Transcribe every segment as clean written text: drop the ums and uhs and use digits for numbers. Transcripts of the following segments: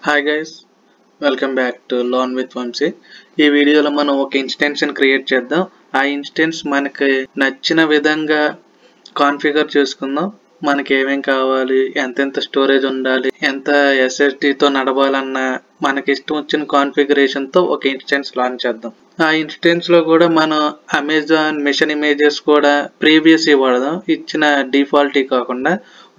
Hi guys, welcome back to Learn with Vamsi. ఈ వీడియోలో మనం ఒక ఇన్స్టెన్స్ ని క్రియేట్ చేద్దాం. ఆ ఇన్స్టెన్స్ మనకి నచ్చిన విధంగా కాన్ఫిగర్ చేసుకుందాం. మనకి ఏమేం కావాలి, ఎంతెంత స్టోరేజ్ ఉండాలి, ఎంత SSD తో నడవాలన్న మనకి ఇష్టం వచ్చిన కాన్ఫిగరేషన్ తో ఒక ఇన్స్టెన్స్ లాంచ్ చేద్దాం. ఆ ఇన్స్టెన్స్ లో కూడా మనం అమెజాన్ మిషన్ ఇమేజెస్ కూడా ప్రీవియస్ వాడదాం. ఇచ్చిన డిఫాల్ట్ కాకుండా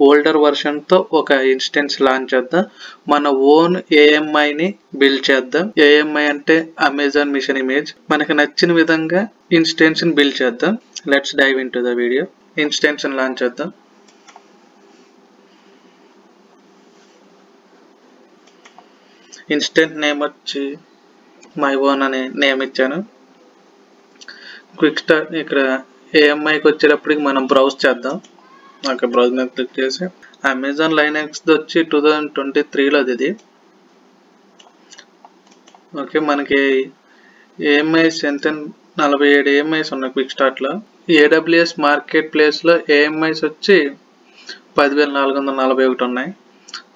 ఓల్డర్ వర్షన్ తో ఒక ఇన్స్టెన్స్ లాంచ్ చేద్దాం. మన ఓన్ AMI ని బిల్డ్ చేద్దాం. AMI అంటే అమెజాన్ మిషన్ ఇమేజ్. మనకి నచ్చిన విధంగా ఇన్స్టెన్స్ ని బిల్డ్ చేద్దాం. Let's dive in to the video. Instance ని లాంచ్ చేద్దాం. ఇన్స్టెంట్ నేమ్ వచ్చి మై ఓన్ అనే నేమ్ ఇచ్చాను. క్విక్ స్టార్ట్ ఇక్కడ AMIకి వచ్చేటప్పటికి మనం బ్రౌజ్ చేద్దాం. ఓకే, బ్రౌజ్ మీద క్లిక్ చేసి అమెజాన్ లైనక్స్ వచ్చి 2023లోది ఇది. ఓకే, మనకి AMIs ఎంత 47 AMIs ఉన్నాయి క్విక్ స్టార్ట్ లో. AWS మార్కెట్ ప్లేస్ లో AMIs వచ్చి 10,441 ఉన్నాయి.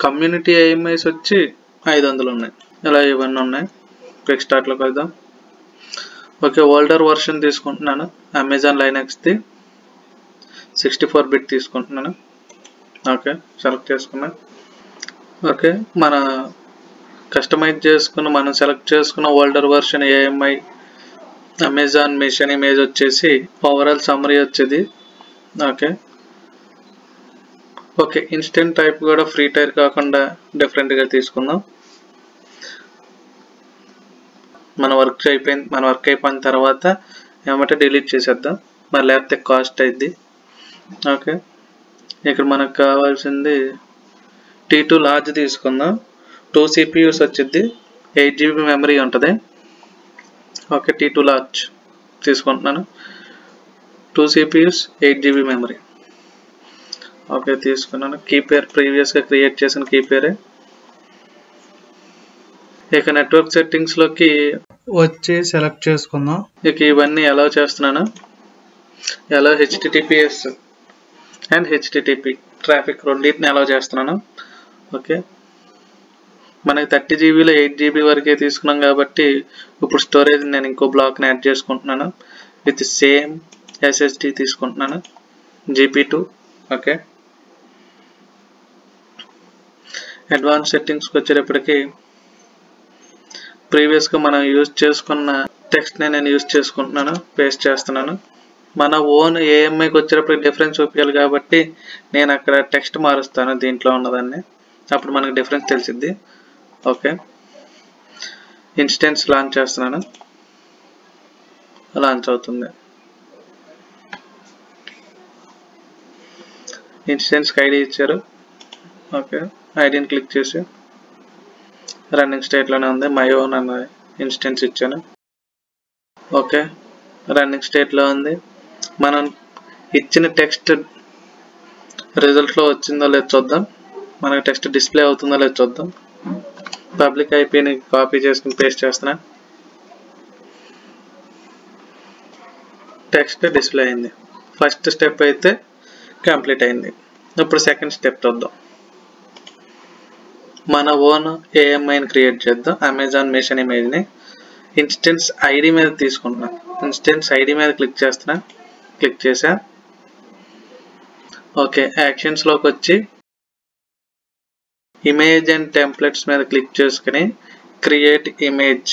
కమ్యూనిటీ AMIs వచ్చి 500 ఉన్నాయి. ఇలా ఇవన్నీ ఉన్నాయి. క్విక్ స్టార్ట్ లోకి వెళ్దాం. ఓకే, ఓల్డర్ వర్షన్ తీసుకుంటున్నాను. అమెజాన్ లైనక్స్ ది 64 బిట్ తీసుకుంటున్నాను. ఓకే, సెలెక్ట్ చేసుకున్నా. ఓకే, మన కస్టమైజ్ చేసుకున్న మనం సెలెక్ట్ చేసుకున్న older version AMI Amazon machine image వచ్చేసి ఓవరాల్ సమ్మరీ వచ్చేది. ఓకే ఓకే ఇన్స్టెంట్ టైప్ కూడా ఫ్రీ టైర్ కాకుండా డిఫరెంట్ గా తీసుకుందాం. మన వర్క్ అయిపోయిన తర్వాత ఏమంటే డిలీట్ చేసేద్దాం. మరి లేకపోతే కాస్ట్ అయింది. ఓకే, ఇక్కడ మనకు కావాల్సింది T2 లార్జ్ తీసుకుందాం. 2 CPUs వచ్చింది, 8GB మెమరీ ఉంటుంది. ఓకే, T2 లార్జ్ తీసుకుంటున్నాను. 2 CPUs 8GB మెమరీ. ఓకే, తీసుకున్నాను. కీ పేర్ ప్రీవియస్గా క్రియేట్ చేసిన కీ పేరే. ఇక నెట్వర్క్ సెట్టింగ్స్ లోకి వచ్చి సెలెక్ట్ చేసుకుందాం. ఇక ఇవన్నీ ఎలా చేస్తున్నాను, ఎలా HTTPS అండ్ HTTP ట్రాఫిక్ రెండింటిని ఎలా చేస్తున్నాను. ఓకే, మనకి 30GBలో 8GB వరకే తీసుకున్నాం కాబట్టి ఇప్పుడు స్టోరేజ్ నేను ఇంకో బ్లాక్ని యాడ్ చేసుకుంటున్నాను. విత్ సేమ్ SSD తీసుకుంటున్నాను, GP2. ఓకే, అడ్వాన్స్ సెట్టింగ్స్కి వచ్చేటప్పటికి ప్రీవియస్గా మనం యూజ్ చేసుకున్న టెక్స్ట్ని నేను యూజ్ చేసుకుంటున్నాను, పేస్ట్ చేస్తున్నాను. మన ఓన్ AMIకి వచ్చేటప్పటికి డిఫరెన్స్ చూపించాలి కాబట్టి నేను అక్కడ టెక్స్ట్ మారుస్తాను దీంట్లో ఉన్నదాన్ని. అప్పుడు మనకు డిఫరెన్స్ తెలిసిద్ది. ఓకే, ఇన్స్టెన్స్ లాంచ్ చేస్తున్నాను. లాంచ్ అవుతుంది. ఇన్స్టెన్స్కి ఐడి ఇచ్చారు. ఓకే, ఐడిని క్లిక్ చేసి రన్నింగ్ స్టేట్లోనే ఉంది. మై ఓన్ అన్న ఇన్స్టెన్స్ ఇచ్చాను. ఓకే, రన్నింగ్ స్టేట్లో ఉంది. మనం ఇచ్చిన టెక్స్ట్ రిజల్ట్లో వచ్చిందో లేదో చూద్దాం. మనకి టెక్స్ట్ డిస్ప్లే అవుతుందో లేదో చూద్దాం. పబ్లిక్ IPని కాపీ చేసుకుని పేస్ట్ చేస్తున్నా. టెక్స్ట్ డిస్ప్లే అయింది. ఫస్ట్ స్టెప్ అయితే కంప్లీట్ అయింది. ఇప్పుడు సెకండ్ స్టెప్ చూద్దాం. మన ఓన్ AMIని క్రియేట్ చేద్దాం. అమెజాన్ మిషన్ ఇమేజ్ని ఇన్స్టెన్స్ ఐడి మీద తీసుకుంటున్నా. ఇన్స్టెన్స్ ఐడి మీద క్లిక్ చేస్తున్నా. క్లిక్ చేసా. ఓకే, యాక్షన్స్లోకి వచ్చి ఇమేజ్ అండ్ టెంప్లెట్స్ మీద క్లిక్ చేసుకుని క్రియేట్ ఇమేజ్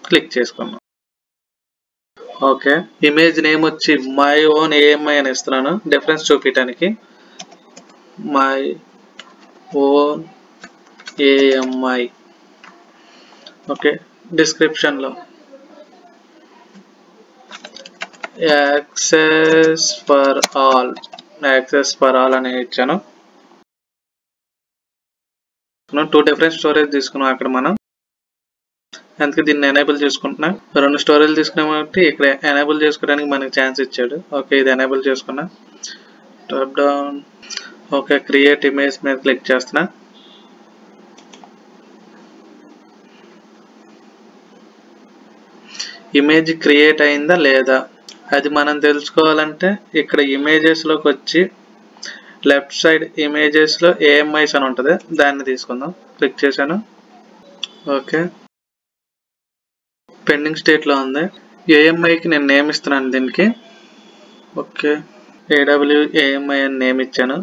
క్లిక్ చేసుకున్నాం. ఓకే, ఇమేజ్ నేమ్ వచ్చి మై ఓన్ AMI అని ఇస్తున్నాను డిఫరెన్స్ చూపించడానికి. My own AMI. ఓకే, డిస్క్రిప్షన్లో యాక్సెస్ ఫర్ ఆల్ అని ఇచ్చాను. 2 డిఫరెంట్ స్టోరేజ్ తీసుకున్నాం అక్కడ మనం. అందుకే దీన్ని ఎనేబుల్ చేసుకుంటున్నా. 2 స్టోరేజ్ తీసుకున్నాం కాబట్టి ఇక్కడ ఎనేబుల్ చేసుకోవడానికి మనకి ఛాన్స్ ఇచ్చాడు. ఓకే, ఇది ఎనేబుల్ చేసుకున్నా. Top down. Okay, create image మీద క్లిక్ చేస్తున్నా. ఇమేజ్ క్రియేట్ అయిందా లేదా అది మనం తెలుసుకోవాలంటే ఇక్కడ ఇమేజెస్లోకి వచ్చి లెఫ్ట్ సైడ్ ఇమేజెస్లో ఏఎంఐస్ అని ఉంటుంది, దాన్ని తీసుకుందాం. క్లిక్ చేశాను. ఓకే, పెండింగ్ స్టేట్లో ఉంది. ఏఎంఐకి నేను నేమ్ ఇస్తున్నాను దీనికి. ఓకే, AWAMI అని నేమ్ ఇచ్చాను.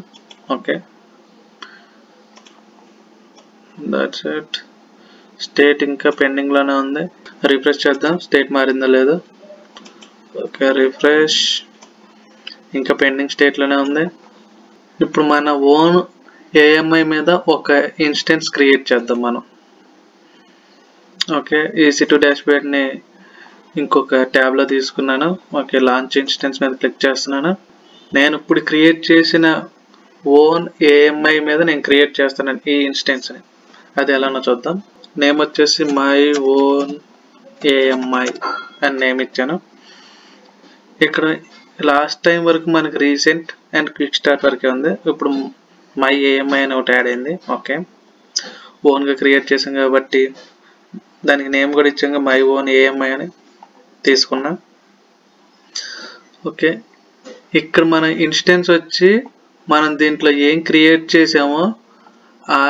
Okay, that's it. స్టేట్ ఇంకా పెండింగ్లోనే ఉంది. రిఫ్రెష్ చేద్దాం, స్టేట్ మారిందో లేదో. Okay, refresh. ఇంకా పెండింగ్ స్టేట్లోనే ఉంది. ఇప్పుడు మన ఓన్ ఏఎంఐ మీద ఒక ఇన్స్టెన్స్ క్రియేట్ చేద్దాం మనం. ఓకే, EC2 డాష్బోర్డ్ని ఇంకొక ట్యాబ్లో తీసుకున్నాను. ఓకే, లాంచ్ ఇన్స్టెన్స్ మీద క్లిక్ చేస్తున్నాను. నేను ఇప్పుడు క్రియేట్ చేసిన ఓన్ ఏఎంఐ మీద నేను క్రియేట్ చేస్తున్నాను ఈ ఇన్స్టెన్స్ని. అది ఎలానో చూద్దాం. నేమ్ వచ్చేసి మై ఓన్ ఏఎంఐ అని నేమ్ ఇచ్చాను. ఇక్కడ లాస్ట్ టైం వరకు మనకి రీసెంట్ అండ్ క్విక్ స్టార్ట్ వరకే ఉంది. ఇప్పుడు మై ఏఎంఐ అని ఒకటి యాడ్ అయింది. ఓకే, ఓన్గా క్రియేట్ చేసాం కాబట్టి దానికి నేమ్ కూడా ఇచ్చాక మై ఓన్ ఏఎంఐ అని తీసుకున్నా. ఓకే, ఇక్కడ మన ఇన్స్టెన్స్ వచ్చి మనం దీంట్లో ఏం క్రియేట్ చేసామో ఆ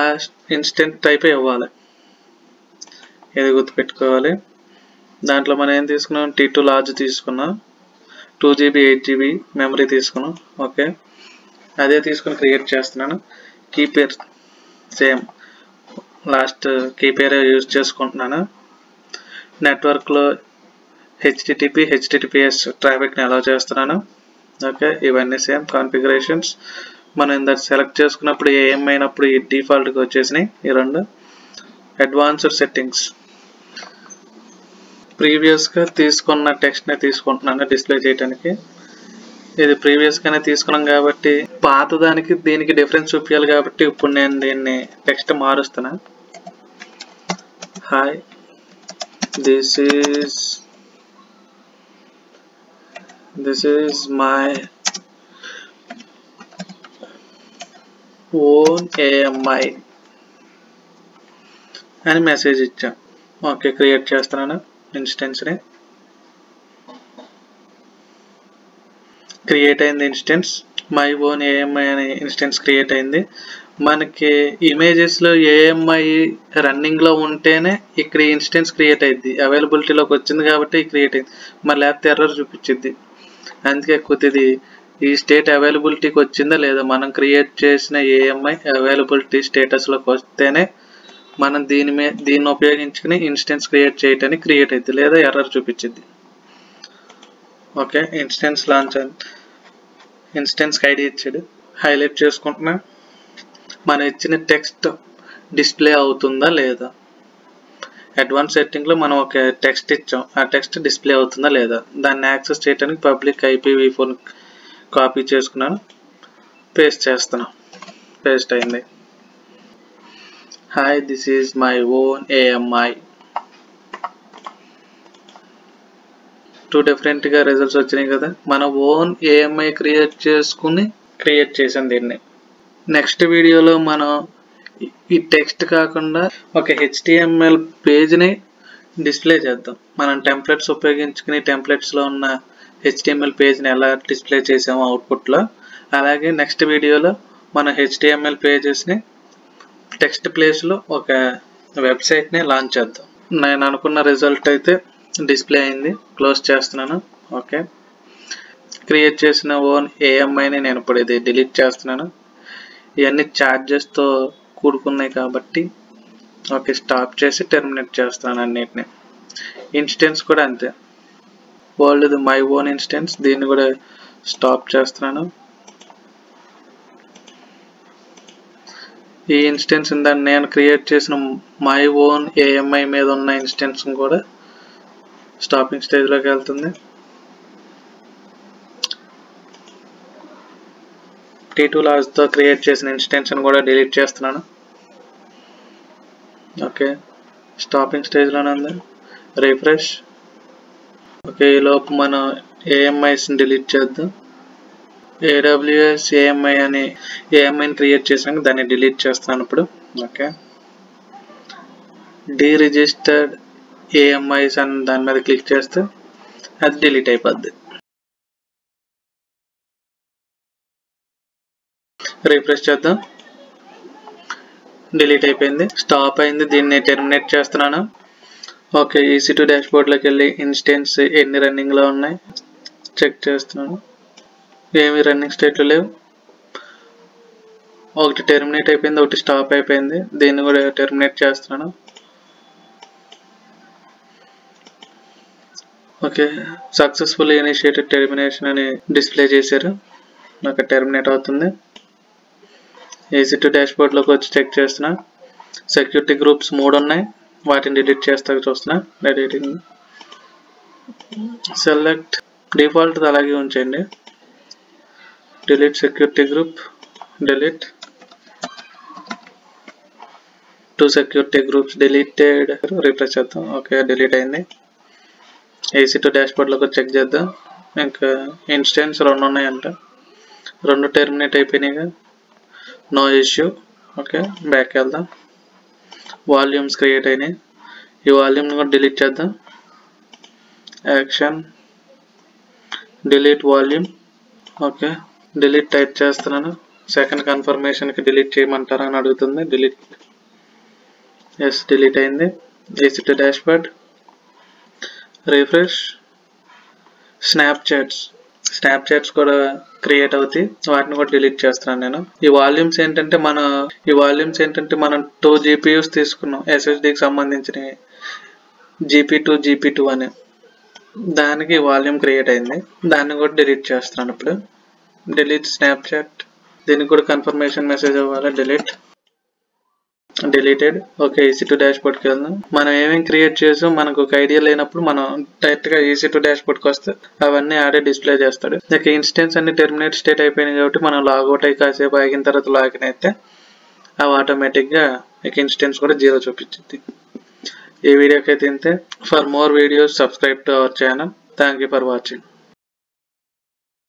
ఇన్స్టెన్స్ టైపే ఇవ్వాలి. ఇది గుర్తుపెట్టుకోవాలి. దాంట్లో మనం ఏం తీసుకున్నాం, T2 లార్జ్ తీసుకున్నాం, 2GB 8GB మెమరీ తీసుకున్నాం. ఓకే, అదే తీసుకుని క్రియేట్ చేస్తున్నాను. Key pair same last key పేరే యూజ్ చేసుకుంటున్నాను. నెట్వర్క్లో HTTP HTTPS ట్రాఫిక్ని అలౌ చేస్తున్నాను. ఓకే, ఇవన్నీ సేమ్ కాన్ఫిగరేషన్స్. మనం ఇందాక సెలెక్ట్ చేసుకున్నప్పుడు ఏమైనప్పుడు ఈ డిఫాల్ట్గా వచ్చేసినాయి ఈ రెండు. అడ్వాన్స్డ్ సెట్టింగ్స్, ప్రీవియస్గా తీసుకున్న టెక్స్ట్ని తీసుకుంటున్నాను డిస్ప్లే చేయడానికి. ఇది ప్రీవియస్గానే తీసుకున్నాం కాబట్టి పాత దానికి దీనికి డిఫరెన్స్ చూపించాలి కాబట్టి ఇప్పుడు నేను దీన్ని టెక్స్ట్ మారుస్తున్నా. Hi, this is my own AMI అని మెసేజ్ ఇచ్చాం. ఓకే, క్రియేట్ చేస్తున్నాను ఇన్స్టెన్స్ని. క్రియేట్ అయింది ఇన్స్టెన్స్, మై ఓన్ ఏఎంఐ అనే ఇన్స్టెన్స్ క్రియేట్ అయింది. మనకి ఇమేజెస్లో ఏఎంఐ రన్నింగ్లో ఉంటేనే ఇక్కడ ఇన్స్టెన్స్ క్రియేట్ అయింది. అవైలబిలిటీలోకి వచ్చింది కాబట్టి క్రియేట్ అయింది. మరి లేకపోతే ఎర్రర్ చూపించింది. అందుకే కొద్దిది ఈ స్టేట్ అవైలబిలిటీకి వచ్చిందా లేదా, మనం క్రియేట్ చేసిన ఏఎంఐ అవైలబిలిటీ స్టేటస్లోకి వస్తేనే మనం దీన్ని ఉపయోగించుకుని ఇన్స్టెన్స్ క్రియేట్ చేయటానికి క్రియేట్ అవుతుంది, లేదా ఎర్రర్ చూపించింది. ఓకే, ఇన్స్టెన్స్ లాంచ్ ఇన్స్టెన్స్కి ఐడి ఇచ్చాడు. హైలైట్ చేసుకుంటున్నా. మనం ఇచ్చిన టెక్స్ట్ డిస్ప్లే అవుతుందా లేదా. అడ్వాన్స్ సెట్టింగ్లో మనం ఒక టెక్స్ట్ ఇచ్చాం, ఆ టెక్స్ట్ డిస్ప్లే అవుతుందా లేదా. దాన్ని యాక్సెస్ చేయడానికి పబ్లిక్ IPv4 కాపీ చేసుకున్నాను, పేస్ట్ చేస్తున్నాను. పేస్ట్ అయింది. Hi, this is my own AMI. 2 డిఫరెంట్గా రిజల్ట్స్ వచ్చినాయి కదా. మన ఓన్ ఏఎంఐ క్రియేట్ చేసాం దీన్ని. నెక్స్ట్ వీడియోలో మనం ఈ టెక్స్ట్ కాకుండా ఒక HTML పేజ్ని డిస్ప్లే చేద్దాం. మనం టెంప్లెట్స్ ఉపయోగించుకుని టెంప్లెట్స్లో ఉన్న HTML పేజ్ని ఎలా డిస్ప్లే చేసామో అవుట్పుట్లో, అలాగే నెక్స్ట్ వీడియోలో మన HTML పేజెస్ని టెక్స్ట్ ప్లేస్లో ఒక వెబ్సైట్ని లాంచ్ చేద్దాం. నేను అనుకున్న రిజల్ట్ అయితే డిస్ప్లే అయింది. క్లోజ్ చేస్తున్నాను. ఓకే, క్రియేట్ చేసిన ఓన్ ఏఎంఐని నేను ఇప్పుడు ఇది డిలీట్ చేస్తున్నాను. ఇవన్నీ ఛార్జెస్తో కూడుకున్నాయి కాబట్టి ఓకే, స్టాప్ చేసి టెర్మినేట్ చేస్తాను అన్నిటిని. ఇన్స్టెన్స్ కూడా అంతే, ఓల్డ్ది మై ఓన్ ఇన్స్టెన్స్, దీన్ని కూడా స్టాప్ చేస్తున్నాను. ఈ ఇన్స్టెన్స్ దాన్ని నేను క్రియేట్ చేసిన మై ఓన్ ఏఎంఐ మీద ఉన్న ఇన్స్టెన్స్ కూడా స్టాపింగ్ స్టేజ్లోకి వెళ్తుంది. T2 లార్జ్తో క్రియేట్ చేసిన ఇన్స్టెన్స్ని కూడా డిలీట్ చేస్తున్నాను. ఓకే, స్టాపింగ్ స్టేజ్లోనే ఉంది. రిఫ్రెష్. ఓకే, ఈలోపు మనం ఏఎంఐస్ని డిలీట్ చేద్దాం. AWS ఏఎంఐ అని ఏఎంఐని క్రియేట్ చేసాక దాన్ని డిలీట్ చేస్తున్నాను ఇప్పుడు. ఓకే, డీరిజిస్టర్డ్ ఏఎంఐస్ అని దాని మీద క్లిక్ చేస్తే అది డిలీట్ అయిపోద్ది. రిఫ్రెష్ చేద్దాం. డిలీట్ అయిపోయింది, స్టాప్ అయింది. దీన్ని టెర్మినేట్ చేస్తున్నాను. ఓకే, EC2 డాష్బోర్డ్లోకి వెళ్ళి ఇన్స్టెన్స్ ఎన్ని రన్నింగ్లో ఉన్నాయి చెక్ చేస్తున్నాను. ఏమి రన్నింగ్ స్టేట్లో లేవు. ఒకటి టెర్మినేట్ అయిపోయింది, ఒకటి స్టాప్ అయిపోయింది. దీన్ని కూడా టెర్మినేట్ చేస్తున్నాను. ఓకే, సక్సెస్ఫుల్ ఇనిషియేటెడ్ టెర్మినేషన్ అని డిస్ప్లే చేశారు. నాకు టెర్మినేట్ అవుతుంది. EC2 డాష్బోర్డ్లోకి వచ్చి చెక్ చేస్తున్నా. సెక్యూరిటీ గ్రూప్స్ 3 ఉన్నాయి, వాటిని డిలీట్ చేస్తాక చూస్తున్నా. డిలీటింగ్. సెలెక్ట్ డిఫాల్ట్ అలాగే ఉంచండి. Delete security group, delete 2 security groups deleted. Refresh చేద్దాం. ఓకే, డిలీట్ అయింది. EC2 డాష్బోర్డ్లోకి చెక్ చేద్దాం. ఇంకా ఇన్స్టెన్స్ 2 ఉన్నాయంట, 2 టెర్మినేట్ అయిపోయినాయిగా, నో ఇష్యూ. ఓకే, బ్యాక్ వెళ్దాం. వాల్యూమ్స్ క్రియేట్ అయినాయి. ఈ వాల్యూమ్ని కూడా డిలీట్ చేద్దాం. Action delete volume. Okay, delete type చేస్తున్నాను. సెకండ్ కన్ఫర్మేషన్కి డిలీట్ చేయమంటారా అని అడుగుతుంది. డిలీట్. ఎస్, డిలీట్ అయింది. EC2 dashboard. రిఫ్రెష్. స్నాప్చాట్స్ కూడా క్రియేట్ అవుతాయి, వాటిని కూడా డిలీట్ చేస్తున్నాను నేను. ఈ వాల్యూమ్స్ ఏంటంటే మనం 2 GPUs తీసుకున్నాం, SSDకి సంబంధించిన GP2 అని. దానికి వాల్యూమ్ క్రియేట్ అయింది, దాన్ని కూడా డిలీట్ చేస్తున్నాను ఇప్పుడు. Delete Snapchat. దీనికి కూడా కన్ఫర్మేషన్ మెసేజ్ అవ్వాలి. డిలీటెడ్. ఓకే, EC2 డాష్బోర్డ్కి వెళ్దాం. మనం ఏమేమి క్రియేట్ చేసాం మనకు ఒక ఐడియా లేనప్పుడు మనం డైరెక్ట్గా EC2 డాష్బోర్డ్కి వస్తే అవన్నీ ఆడే డిస్ప్లే చేస్తాడు. ఇక ఇన్స్టెన్స్ అన్ని టెర్మినేట్ స్టేట్ అయిపోయినాయి కాబట్టి మనం లాగౌట్ అయ్యి కాసేపు ఆగిన తర్వాత లాగిన్ అయితే అవి ఆటోమేటిక్గా ఇక ఇన్స్టెన్స్ కూడా 0 చూపించింది. ఈ వీడియోకి అయితే ఇంతే. For more videos subscribe to our channel. Thank you for watching.